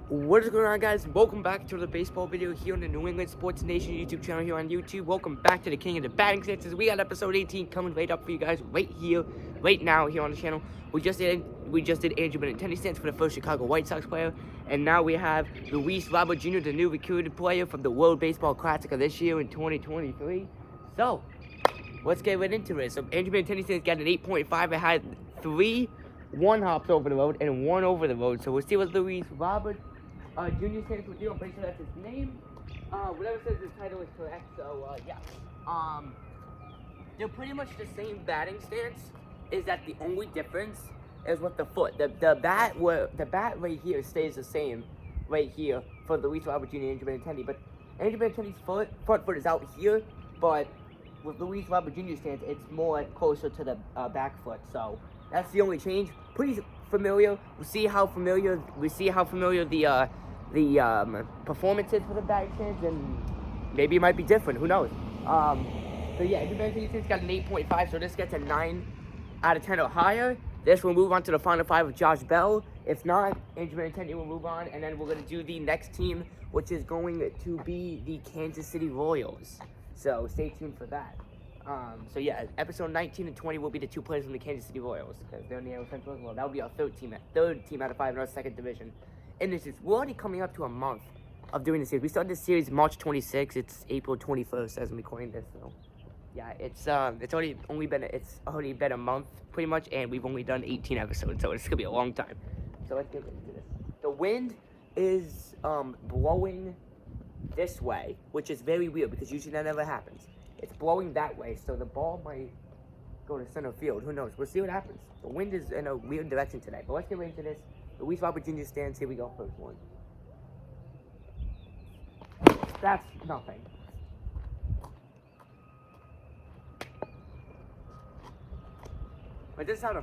What is going on, guys? Welcome back to the baseball video here on the New England Sports Nation YouTube channel here on YouTube. Welcome back to the King of the Batting Stances. We got episode 18 coming right up for you guys right here, right now here on the channel. We just did Andrew Benintendi stance for the first Chicago White Sox player, and now we have Luis Robert Jr., the new recruited player from the World Baseball Classic of this year in 2023. So let's get right into it. So Andrew Benintendi stance got an 8.5. It had 3 1-hops over the road and 1 over the road. So we'll see what Luis Robert Junior stands with you. I'm pretty sure that's his name. Whatever says his title is correct. So yeah. They're pretty much the same batting stance. Is that the only difference is with the foot. The bat right here stays the same right here for Luis Robert Jr. and Andrew Benintendi. But Andrew Benintendi's front foot is out here, but with Luis Robert Jr.'s stance, it's more closer to the back foot. So that's the only change. Pretty familiar. We'll see how familiar the performance is for the batting stance, and maybe it might be different. Who knows? So yeah, Andrew Benintendi's got an 8.5, so this gets a 9 out of 10 or higher. This will move on to the final 5 of Josh Bell. If not, Andrew Benintendi will move on, and then we're going to do the next team, which is going to be the Kansas City Royals. So stay tuned for that. So yeah, episode 19 and 20 will be the 2 players from the Kansas City Royals, because they're in the AL Central as well. That will be our third team out of 5 in our second division. And we're already coming up to a month of doing the series. We started this series March 26th. It's April 21st as I'm recording this. So yeah, it's already been a month pretty much, and we've only done 18 episodes, so it's gonna be a long time. So let's get into this. The wind is blowing this way, which is very weird because usually that never happens. It's blowing that way, so the ball might go to center field. Who knows? We'll see what happens. The wind is in a weird direction today, but let's get right into this. Luis Robert Jr. stands. Here we go. First one. That's nothing. But this is how the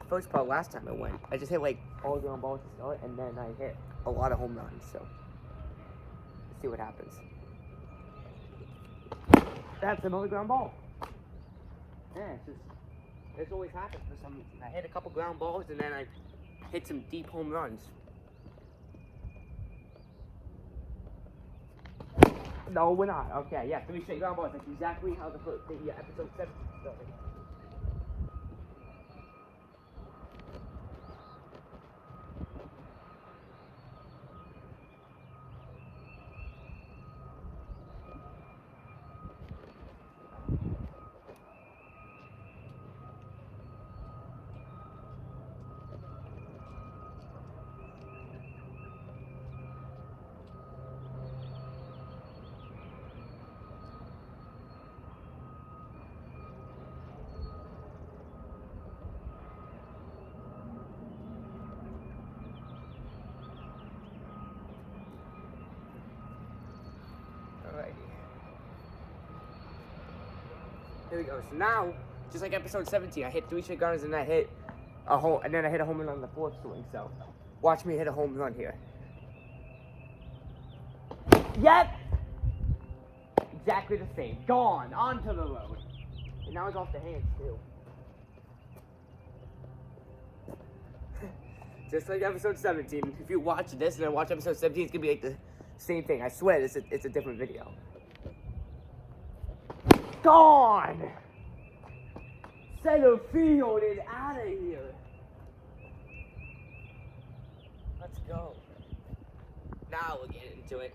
first part last time it went. I just hit like all ground balls to start, and then I hit a lot of home runs. So let's see what happens. That's another ground ball. Yeah, this always happens for some reason. I hit a couple ground balls, and then I hit some deep home runs. No, we're not. Okay, yeah, 3 straight ground balls. That's exactly how the episode 7 started. Here we go. So now, just like episode 17, I hit 3 straight gunners and I hit a home run on the 4th swing. So watch me hit a home run here. Yep. Exactly the same. Gone onto the road, and now it's off the hands too. Just like episode 17. If you watch this and then watch episode 17, it's gonna be like the same thing. I swear, it's a different video. Gone! Center field is out of here. Let's go. Now we're getting into it.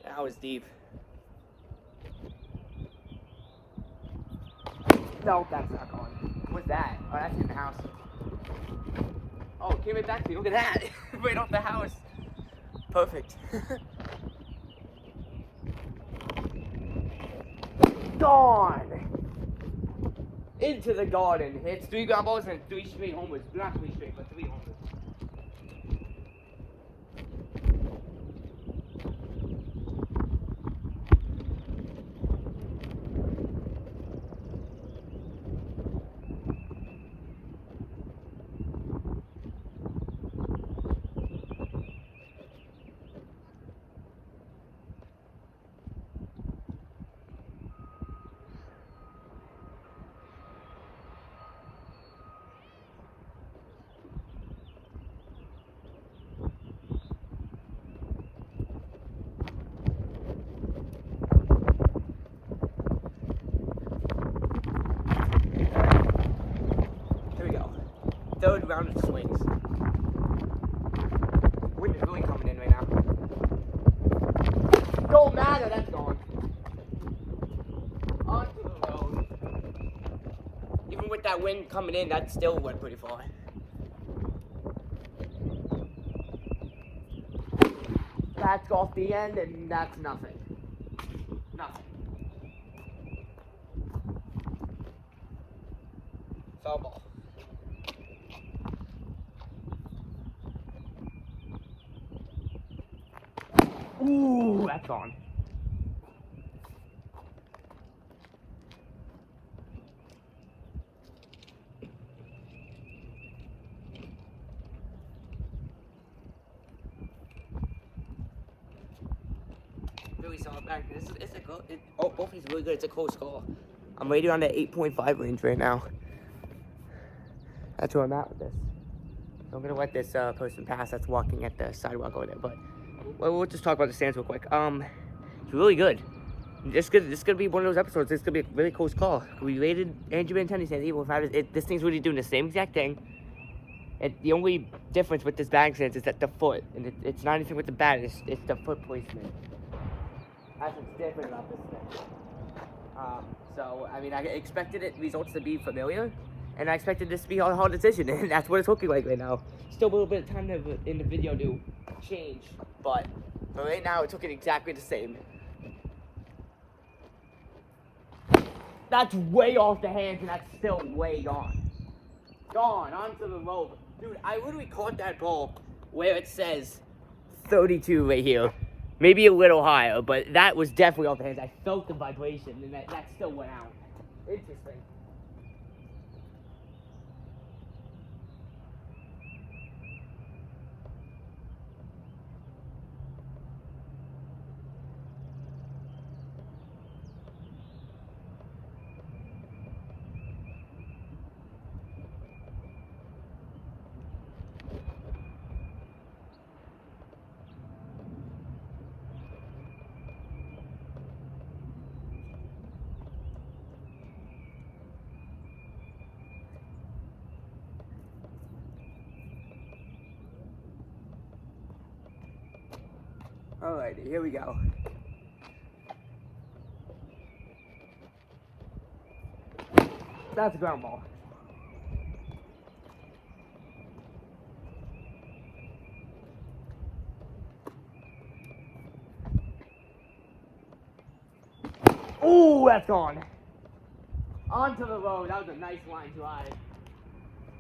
That was deep. No, that's not gone. What's that? Oh, that's in the house. Oh, it came right back to me. Look at that. Right off the house. Perfect. Gone! Into the garden. It's 3 ground balls and 3 straight homers. Not 3 straight, but 3 homers. round of swings. Wind is really coming in right now. Don't matter, that's gone. Onto the road. Even with that wind coming in, that still went pretty far. That's off the end, and that's nothing. Nothing. Foul ball. Ooh, that's on. Really solid back. It's a go. Both is really good. It's a close call. I'm right around the 8.5 range right now. That's where I'm at with this. So I'm gonna let this person pass that's walking at the sidewalk over there. But we'll just talk about the stands real quick. It's really good. This is gonna be one of those episodes. This is gonna be a really close call. We rated Andrew Benintendi stands 8.5. This thing's really doing the same exact thing. The only difference with this batting stance is that the foot, and it's not anything with the bat. It's the foot placement. That's what's different about this thing. So, I mean, I expected results to be familiar, and I expected this to be a hard decision, and that's what it's looking like right now. Still a little bit of time in the video to change, but for right now, it's looking exactly the same. That's way off the hands, and that's still way gone. Gone, onto the road. Dude, I literally caught that ball where it says 32 right here. Maybe a little higher, but that was definitely off the hands. I felt the vibration, and that still went out. Interesting. Alrighty, here we go. That's a ground ball. Ooh, that's gone. Onto the road. That was a nice line drive.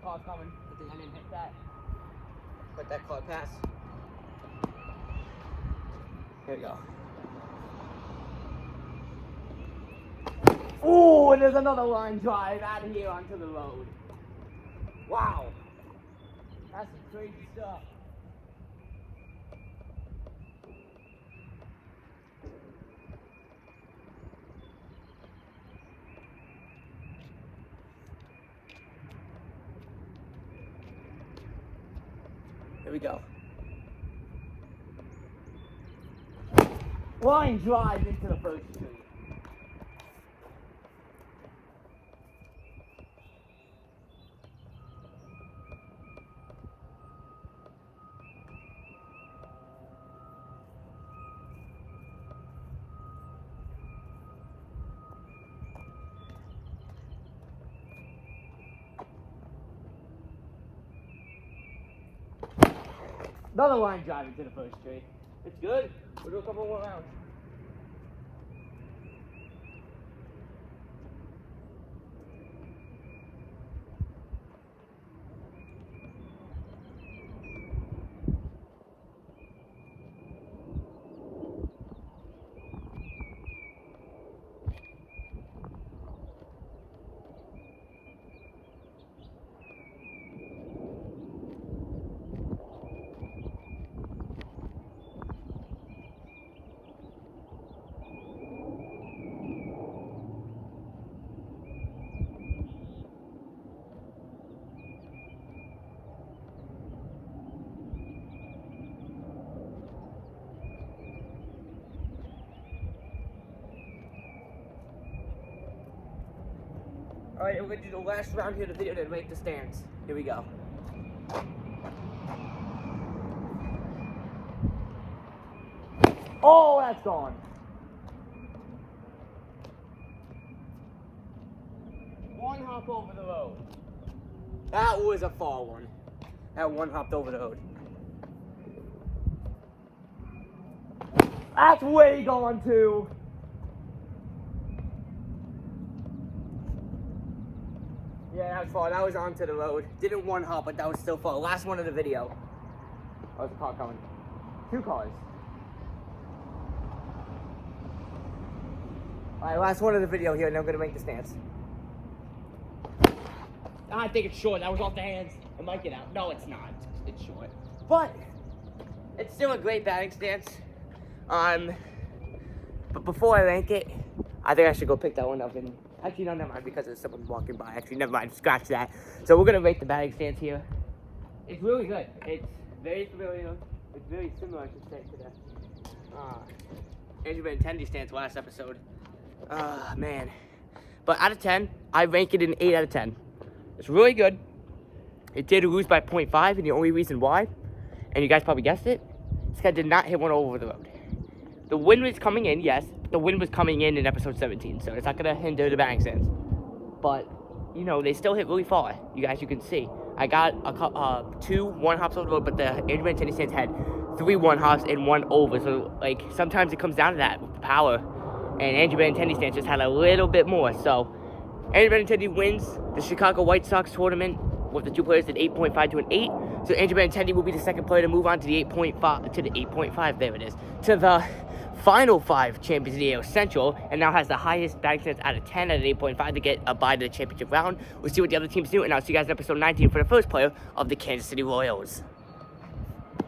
Car coming. I think I didn't hit that. Let that car pass. Here we go. Ooh, and there's another line drive out of here onto the road. Wow. That's some crazy stuff. Here we go. Line drive into the first tree. Another line drive into the first tree. It's good. We'll do a couple more rounds. Alright, we're gonna do the last round here of the video to rate the stands. Here we go. Oh, that's gone. One hop over the road. That was a far one. That one hopped over the road. That's way gone too. Yeah, that was far. That was onto the road. Didn't one hop, but that was still far. Last one of the video. Oh, there's a car coming. 2 cars. Alright, last one of the video here, and I'm gonna make the stance. I think it's short. That was off the hands. It might get out. No, it's not. It's short. But it's still a great batting stance. But before I rank it, I think I should go pick that one up and actually no, never mind, because there's someone walking by. Actually, never mind, scratch that. So we're gonna rate the batting stance here. It's really good. It's very familiar. It's very similar, I should say, to the Andrew Benintendi stance last episode. Man. But out of 10, I rank it an 8 out of 10. It's really good. It did lose by 0.5, and the only reason why, and you guys probably guessed it, this guy did not hit one over the road. The wind was coming in, yes. The wind was coming in episode 17, so it's not going to hinder the batting stance. But, you know, they still hit really far. You guys, you can see. I got 2 one-hops over the road, but the Andrew Benintendi stance had 3 one-hops and 1 over. So, like, sometimes it comes down to that with the power. And Andrew Benintendi stance just had a little bit more. So, Andrew Benintendi wins the Chicago White Sox tournament with the 2 players at 8.5 to an 8. So Andrew Benintendi will be the second player to move on to the 8.5. There it is. To the final 5 champions of the AL Central, and now has the highest batting stance out of 10 at an 8.5 to get a bye to the championship round. We'll see what the other teams do, and I'll see you guys in episode 19 for the first player of the Kansas City Royals.